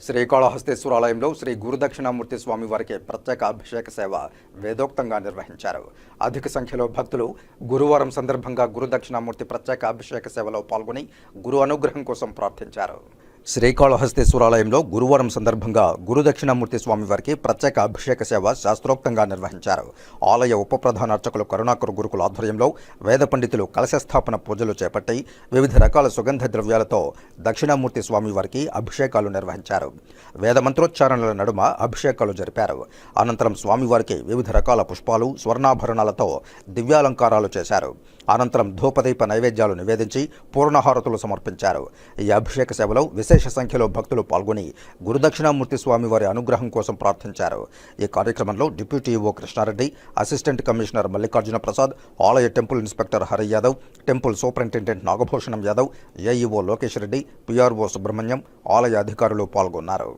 శ్రీకాళహస్తీశ్వరాలయంలో శ్రీ గురుదక్షిణామూర్తి స్వామి వారికి ప్రత్యేక అభిషేక సేవ వేదోక్తంగా నిర్వహించారు. అధిక సంఖ్యలో భక్తులు గురువారం సందర్భంగా గురుదక్షిణామూర్తి ప్రత్యేక అభిషేక సేవలో పాల్గొని గురు అనుగ్రహం కోసం ప్రార్థించారు. శ్రీకాళహస్తీశ్వరాలయంలో గురువారం సందర్భంగా గురుదక్షిణామూర్తి స్వామి వారికి ప్రత్యేక అభిషేక సేవ శాస్త్రోక్తంగా నిర్వహించారు. ఆలయ ఉప ప్రధాన అర్చకులు కరుణాకర్ గురుకుల ఆధ్వర్యంలో వేద పండితులు కలశస్థాపన పూజలు చేపట్టి వివిధ రకాల సుగంధ ద్రవ్యాలతో దక్షిణామూర్తి స్వామి వారికి అభిషేకాలు నిర్వహించారు. వేద మంత్రోచ్చారణల నడుమ అభిషేకాలు జరిపారు. అనంతరం స్వామివారికి వివిధ రకాల పుష్పాలు, స్వర్ణాభరణాలతో దివ్యాలంకారాలు చేశారు. అనంతరం ధూపదీప నైవేద్యాలు నివేదించి పూర్ణహారతులు సమర్పించారు. ఈ అభిషేక సేవలో విశేష సంఖ్యలో భక్తులు పాల్గొని గురుదక్షిణామూర్తి స్వామి వారి అనుగ్రహం కోసం ప్రార్థించారు. ఈ కార్యక్రమంలో deputy EO Krishna Reddy, assistant commissioner Mallikarjuna Prasad, ఆలయ temple inspector Hari Yadav, temple superintendent Nagabhushanam Yadav, AEO Lokesh Reddy, PRO Subrahmanyam, ఆలయ అధికారులు పాల్గొన్నారు.